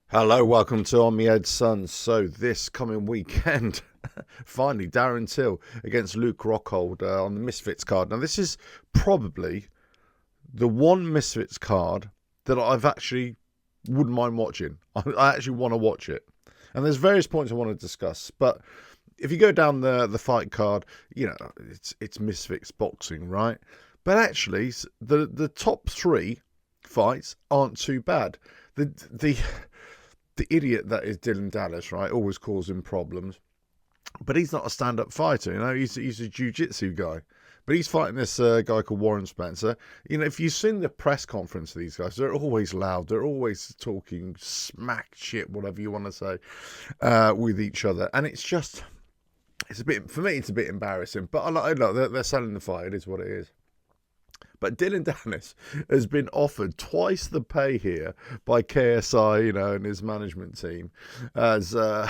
Hello, welcome to On the Edge Sons. So this coming weekend, finally, Darren Till against Luke Rockhold on the Misfits card. Now this is probably the one Misfits card that I've actually wouldn't mind watching. I actually want to watch it. And there's various points I want to discuss. But if you go down the fight card, it's Misfits boxing, right? But actually, the top three fights aren't too bad. The idiot that is Dylan Danis, right, always causing problems. But he's not a stand-up fighter, he's a jiu-jitsu guy. But he's fighting this guy called Warren Spencer. If you've seen the press conference of these guys, they're always loud. They're always talking smack shit, whatever you want to say, with each other. And it's a bit, for me, it's a bit embarrassing. But I look, they're selling the fight. It is what it is. But Dylan Danis has been offered twice the pay here by KSI, and his management team, as to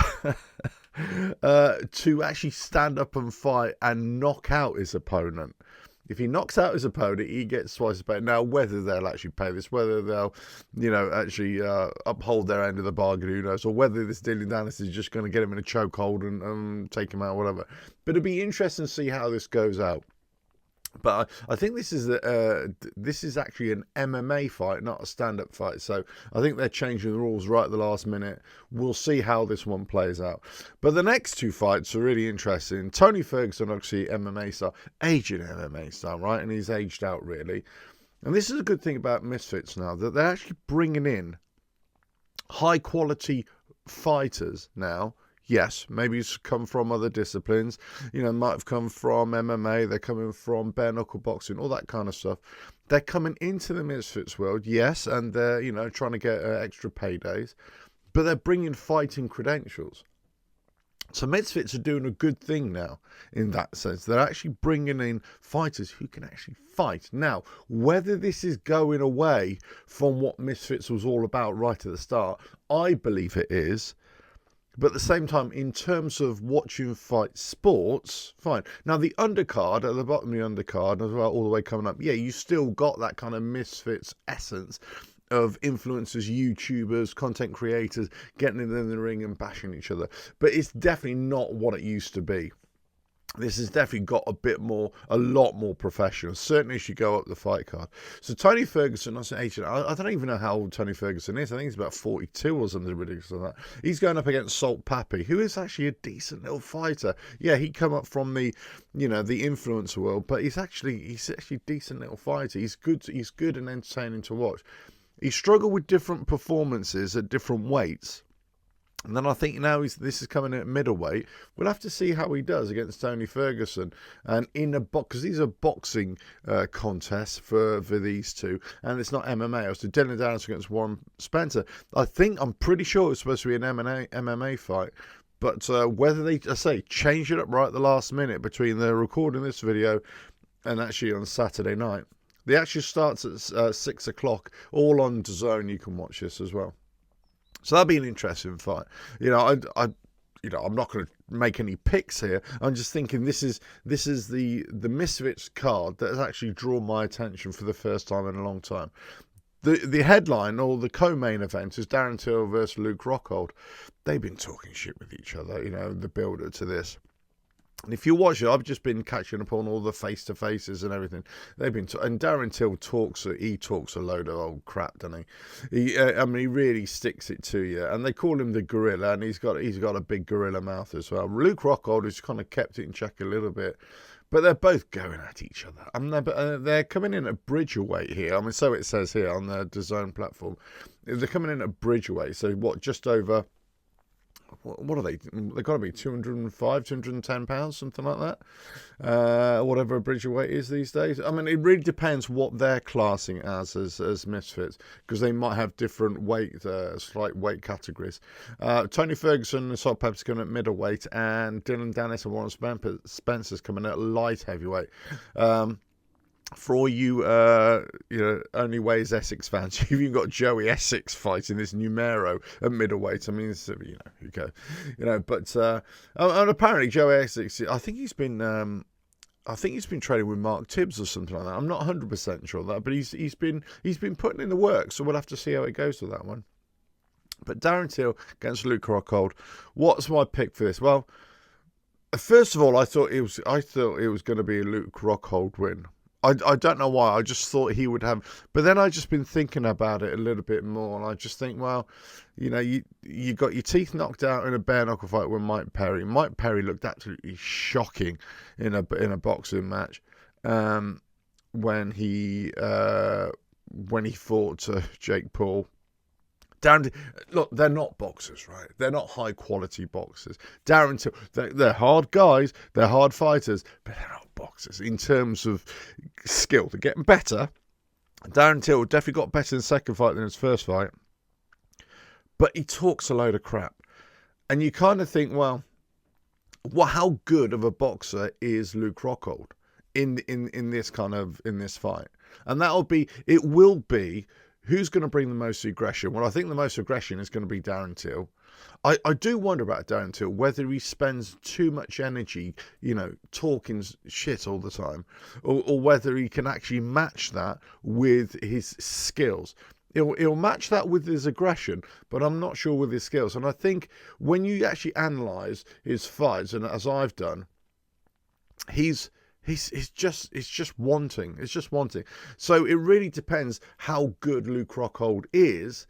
actually stand up and fight and knock out his opponent. If he knocks out his opponent, he gets twice the pay. Now, whether they'll actually pay this, whether they'll, actually uphold their end of the bargain, who knows, or whether this Dylan Danis is just going to get him in a chokehold and take him out, whatever. But it'll be interesting to see how this goes out. But I think this is actually an MMA fight, not a stand-up fight. So I think they're changing the rules right at the last minute. We'll see how this one plays out. But the next two fights are really interesting. Tony Ferguson, obviously MMA star, aging MMA star, right? And he's aged out really. And this is a good thing about Misfits now, that they're actually bringing in high-quality fighters now. Yes, maybe it's come from other disciplines. Might have come from MMA. They're coming from bare knuckle boxing, all that kind of stuff. They're coming into the Misfits world, yes, and they're, trying to get extra paydays. But they're bringing fighting credentials. So Misfits are doing a good thing now in that sense. They're actually bringing in fighters who can actually fight. Now, whether this is going away from what Misfits was all about right at the start, I believe it is. But at the same time, in terms of watching fight sports, fine. Now, the undercard, at the bottom of the undercard, as well, all the way coming up, yeah, you still got that kind of Misfits essence of influencers, YouTubers, content creators getting in the ring and bashing each other. But it's definitely not what it used to be. This has definitely got a lot more professional. Certainly as you go up the fight card. So Tony Ferguson, I don't even know how old Tony Ferguson is. I think he's about 42 or something ridiculous like that. He's going up against Salt Pappy, who is actually a decent little fighter. Yeah, he come up from the influencer world, but he's actually a decent little fighter. He's good and entertaining to watch. He struggled with different performances at different weights. And then I think now this is coming at middleweight. We'll have to see how he does against Tony Ferguson. And in a box, because these are boxing contests for these two, and it's not MMA. So Dylan Danis against Warren Spencer. I'm pretty sure it's supposed to be an MMA fight. But whether they, change it up right at the last minute between the recording this video and actually on Saturday night. The action starts at 6 o'clock, all on DAZN. You can watch this as well. So that'll be an interesting fight. I'm not going to make any picks here. I'm just thinking this is the Misfits card that has actually drawn my attention for the first time in a long time. The headline or the co-main event is Darren Till versus Luke Rockhold. They've been talking shit with each other, the builder to this. And if you watch it, I've just been catching up on all the face-to-faces and everything. They've been, and Darren Till talks a load of old crap, doesn't he? He really sticks it to you. And they call him the gorilla, and he's got a big gorilla mouth as well. Luke Rockhold has kind of kept it in check a little bit. But they're both going at each other. They're coming in at bridgerweight here. So it says here on the DAZN platform. They're coming in at bridgerweight. So just over... What are they? They've got to be 205, 210 pounds, something like that. Whatever a bridgerweight is these days. It really depends what they're classing as Misfits, because they might have different slight weight categories. Tony Ferguson and Salt Pepper's coming at middleweight, and Dylan Danis and Warren Spencer's coming at light heavyweight. For all you, only ways Essex fans, you've even got Joey Essex fighting this numero at middleweight. Who cares? But and apparently Joey Essex, I think he's been training with Mark Tibbs or something like that. I'm not 100% sure of that, but he's been putting in the work. So we'll have to see how it goes with that one. But Darren Till against Luke Rockhold. What's my pick for this? Well, first of all, I thought it was going to be a Luke Rockhold win. I don't know why. I just thought he would have, but then I just been thinking about it a little bit more, and I just think, well, you know, you got your teeth knocked out in a bare knuckle fight with Mike Perry. Mike Perry looked absolutely shocking in a boxing match when he fought Jake Paul. Look, they're not boxers, right? They're not high quality boxers. Darren Till, they're hard guys, they're hard fighters, but they're not boxers in terms of skill. They're getting better. Darren Till definitely got better in the second fight than his first fight, but he talks a load of crap, and you kind of think, well, how good of a boxer is Luke Rockhold in this fight? And it will be. Who's going to bring the most aggression? Well, I think the most aggression is going to be Darren Till. I do wonder about Darren Till, whether he spends too much energy, you know, talking shit all the time, or whether he can actually match that with his skills. He'll match that with his aggression, but I'm not sure with his skills. And I think when you actually analyse his fights, and as I've done, It's just wanting. It's just wanting. So it really depends how good Luke Rockhold is,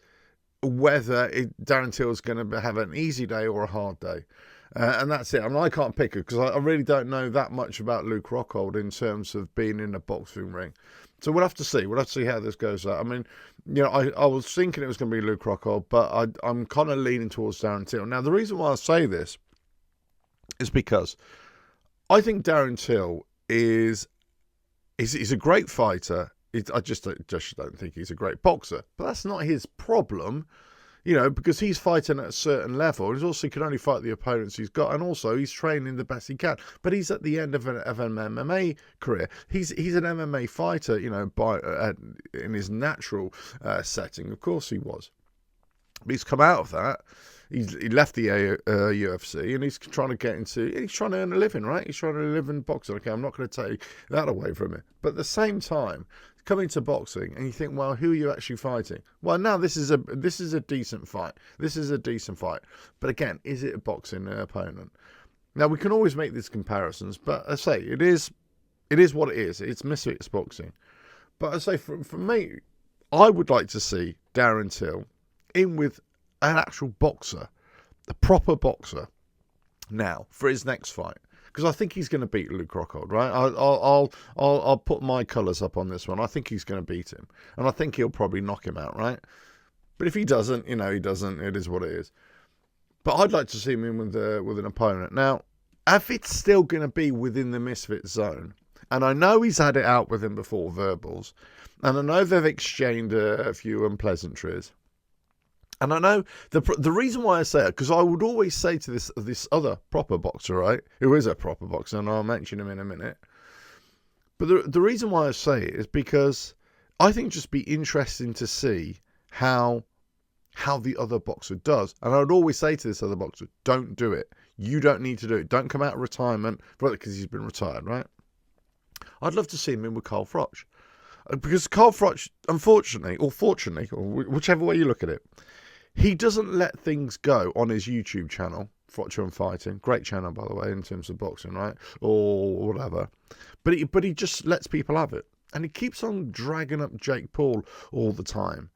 whether Darren Till is going to have an easy day or a hard day. And that's it. I mean, I can't pick it because I really don't know that much about Luke Rockhold in terms of being in a boxing ring. So we'll have to see. We'll have to see how this goes out. I mean, you know, I was thinking it was going to be Luke Rockhold, but I'm kind of leaning towards Darren Till. Now, the reason why I say this is because I think Darren Till is a great fighter. I just don't think he's a great boxer. But that's not his problem, you know, because he's fighting at a certain level. He also can only fight the opponents he's got, and also he's training the best he can. But he's at the end of an MMA career. He's an MMA fighter, you know, in his natural setting. Of course he was. But he's come out of that. He left the UFC, and he's trying to earn a living, right? He's trying to live in boxing. Okay, I'm not going to take that away from him. But at the same time, coming to boxing, and you think, well, who are you actually fighting? Well, now this is a decent fight. This is a decent fight. But again, is it a boxing opponent? Now, we can always make these comparisons, but I say it is what it is. It's Misfits boxing. But I say, for me, I would like to see Darren Till in with an actual boxer, a proper boxer, now for his next fight, because I think he's going to beat Luke Rockhold, right? I'll put my colours up on this one. I think he's going to beat him, and I think he'll probably knock him out, right? But if he doesn't, you know, he doesn't. It is what it is. But I'd like to see him in with an opponent. Now, if it's still going to be within the Misfits zone, and I know he's had it out with him before, verbals, and I know they've exchanged a few unpleasantries. And I know the reason why I say it, because I would always say to this other proper boxer, right, who is a proper boxer, and I'll mention him in a minute. But the reason why I say it is because I think it'd just be interesting to see how the other boxer does. And I would always say to this other boxer, don't do it. You don't need to do it. Don't come out of retirement, because he's been retired, right? I'd love to see him in with Carl Froch. Because Carl Froch, unfortunately, or fortunately, or whichever way you look at it, he doesn't let things go on his YouTube channel, Froch on Fighting. Great channel, by the way, in terms of boxing, right? Or whatever. But he just lets people have it. And he keeps on dragging up Jake Paul all the time.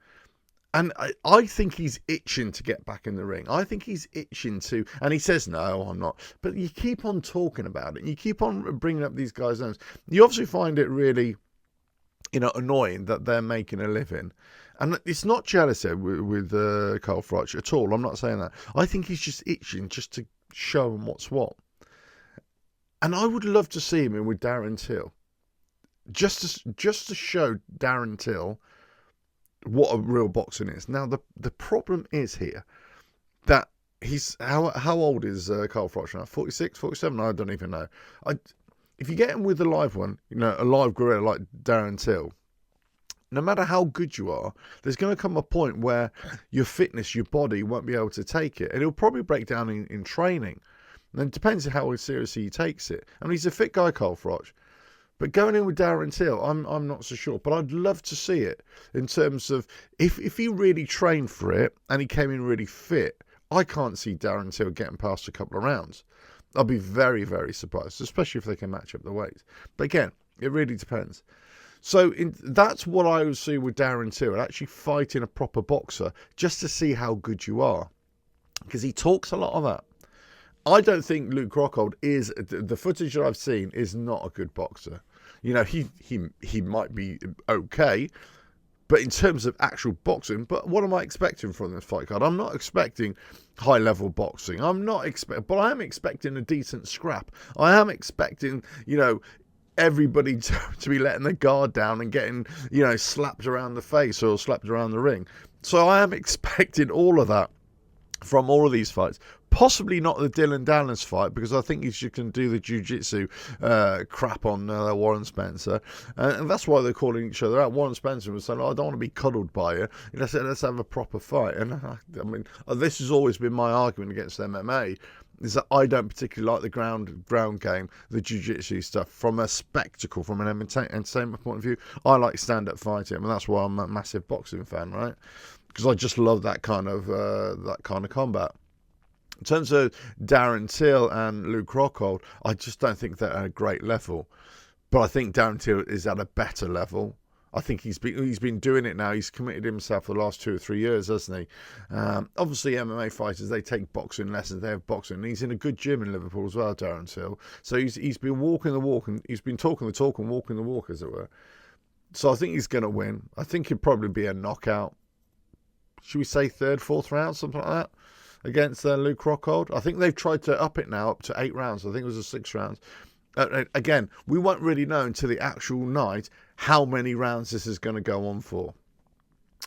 And I think he's itching to get back in the ring. I think he's itching to... And he says, no, I'm not. But you keep on talking about it. And you keep on bringing up these guys' names. You obviously find it really, you know, annoying that they're making a living. And it's not jealousy with Carl Froch at all. I'm not saying that. I think he's just itching just to show him what's what. And I would love to see him in with Darren Till. Just to show Darren Till what a real boxing is. Now, the problem is here that he's... How old is Carl Froch now? 46, 47? I don't even know. If you get him with a live one, you know, a live gorilla like Darren Till, no matter how good you are, there's going to come a point where your fitness, your body won't be able to take it. And it'll probably break down in training. And it depends on how seriously he takes it. I mean, he's a fit guy, Carl Froch. But going in with Darren Till, I'm not so sure. But I'd love to see it in terms of if he really trained for it and he came in really fit. I can't see Darren Till getting past a couple of rounds. I'll be very, very surprised, especially if they can match up the weights. But again, it really depends. So that's what I would see with Darren Till, actually fighting a proper boxer just to see how good you are. Because he talks a lot of that. I don't think Luke Rockhold is, the footage that I've seen is not a good boxer. You know, he might be okay, but in terms of actual boxing, but what am I expecting from this fight card? I'm not expecting high-level boxing. But I am expecting a decent scrap. I am expecting, you know, everybody to be letting their guard down and getting, you know, slapped around the face or slapped around the ring. So I am expecting all of that from all of these fights. Possibly not the Dylan Danis fight, because I think he's just going to do the jiu-jitsu crap on Warren Spencer. And that's why they're calling each other out. Warren Spencer was saying, I don't want to be cuddled by you. Let's have a proper fight. And I mean, this has always been my argument against MMA, is that I don't particularly like the ground game, the jiu-jitsu stuff. From a spectacle, from an entertainment point of view, I like stand-up fighting. And that's why I'm a massive boxing fan, right? Because I just love that kind of combat. In terms of Darren Till and Luke Rockhold, I just don't think they're at a great level. But I think Darren Till is at a better level. I think he's been doing it now. He's committed himself for the last 2 or 3 years, hasn't he? Obviously, MMA fighters, they take boxing lessons. They have boxing. And he's in a good gym in Liverpool as well, Darren Till. So he's been walking the walk, and he's been talking the talk and walking the walk, as it were. So I think he's going to win. I think it'd probably be a knockout. Should we say 3rd, 4th round, something like that, against Luke Rockhold? I think they've tried to up it now up to 8 rounds. I think it was a 6 rounds. Again, we won't really know until the actual night how many rounds this is going to go on for.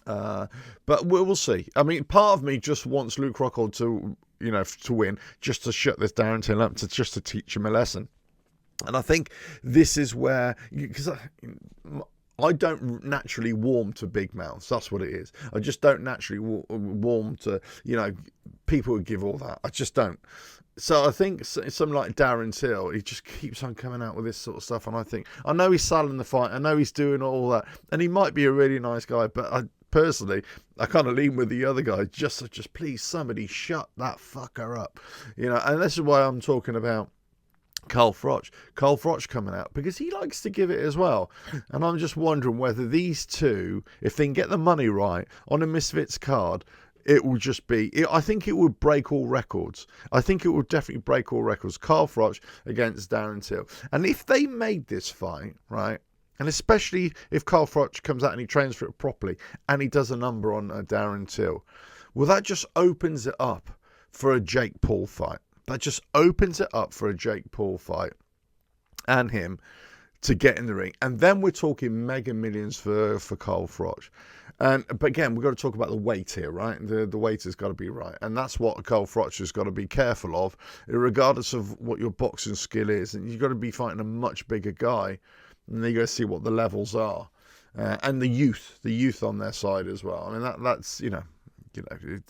But we'll see. I mean, part of me just wants Luke Rockhold to, you know, to win, just to shut this Darren Till up, just to teach him a lesson. And I think this is where, because I don't naturally warm to big mouths. That's what it is. I just don't naturally warm to, you know, people who give all that. I just don't. So I think something like Darren Till, he just keeps on coming out with this sort of stuff. And I think, I know he's selling the fight. I know he's doing all that. And he might be a really nice guy. But I personally kind of lean with the other guy. Just please, somebody shut that fucker up. You know, and this is why I'm talking about Carl Froch coming out, because he likes to give it as well. And I'm just wondering whether these two, if they can get the money right on a Misfits card, it will just be, I think it would break all records. I think it would definitely break all records. Carl Froch against Darren Till. And if they made this fight, right, and especially if Carl Froch comes out and he trains for it properly and he does a number on Darren Till, well, that just opens it up for a Jake Paul fight. That just opens it up for a Jake Paul fight and him to get in the ring. And then we're talking mega millions for Carl Froch. But again, we've got to talk about the weight here, right? The weight has got to be right. And that's what Carl Froch has got to be careful of, regardless of what your boxing skill is. And you've got to be fighting a much bigger guy. And then you got to see what the levels are. And the youth on their side as well. I mean, that's, you know,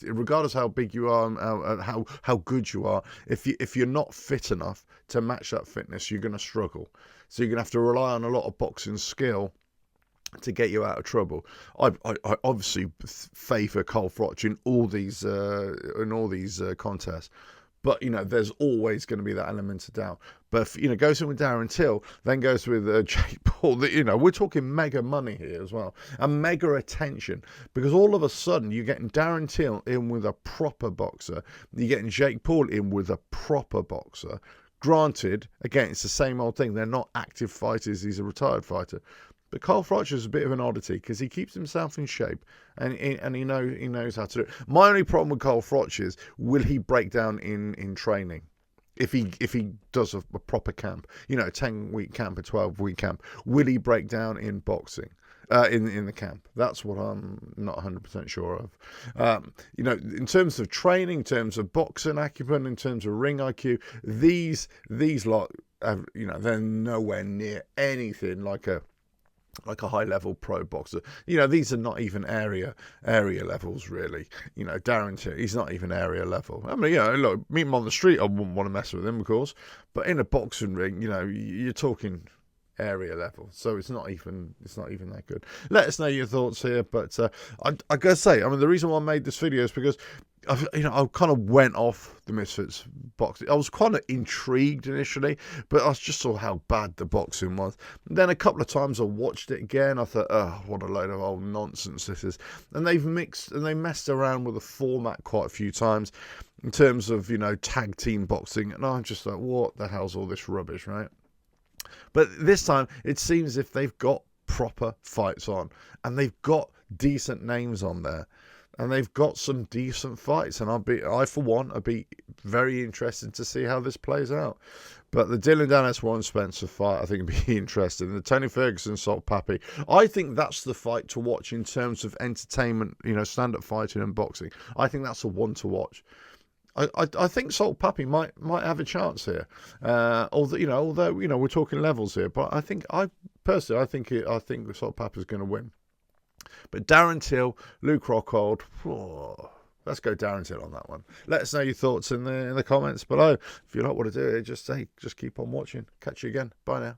regardless how big you are and how good you are, if you're not fit enough to match that fitness, you're going to struggle. So you're going to have to rely on a lot of boxing skill to get you out of trouble. I obviously favour Carl Froch in all these contests. But, you know, there's always going to be that element of doubt. But, if, you know, goes in with Darren Till, then goes with Jake Paul. You know, we're talking mega money here as well. And mega attention. Because all of a sudden, you're getting Darren Till in with a proper boxer. You're getting Jake Paul in with a proper boxer. Granted, again, it's the same old thing. They're not active fighters. He's a retired fighter. But Carl Froch is a bit of an oddity because he keeps himself in shape and he knows how to do it. My only problem with Carl Froch is, will he break down in training? If he does a proper camp, you know, a 10-week camp, a 12-week camp, will he break down in boxing? In the camp? That's what I'm not 100% sure of. You know, in terms of training, in terms of boxing acumen, in terms of ring IQ, these lot, you know, they're nowhere near anything like a high-level pro boxer. You know, these are not even area levels, really. You know, Darren Till, he's not even area level. I mean, you know, look, meet him on the street, I wouldn't want to mess with him, of course. But in a boxing ring, you know, you're talking area level, so it's not even that good. Let us know your thoughts here, but I gotta say, I mean, the reason why I made this video is because I kind of went off the Misfits boxing. I was kind of intrigued initially, but I just saw how bad the boxing was. And then a couple of times I watched it again. I thought, oh, what a load of old nonsense this is. And they've mixed and they messed around with the format quite a few times in terms of, tag team boxing. And I'm just like, what the hell's all this rubbish, right? But this time, it seems as if they've got proper fights on, and they've got decent names on there, and they've got some decent fights. And I for one, I'd be very interested to see how this plays out. But the Dylan Danis Warren Spencer fight, I think, would be interesting. The Tony Ferguson Salt Pappy, I think that's the fight to watch in terms of entertainment. Stand-up fighting and boxing. I think that's the one to watch. I think Salt Pappy might have a chance here, although we're talking levels here. But I think personally I think Salt Pappy's going to win. But Darren Till, Luke Rockhold, let's go Darren Till on that one. Let us know your thoughts in the comments below. If you like what I do, just keep on watching. Catch you again. Bye now.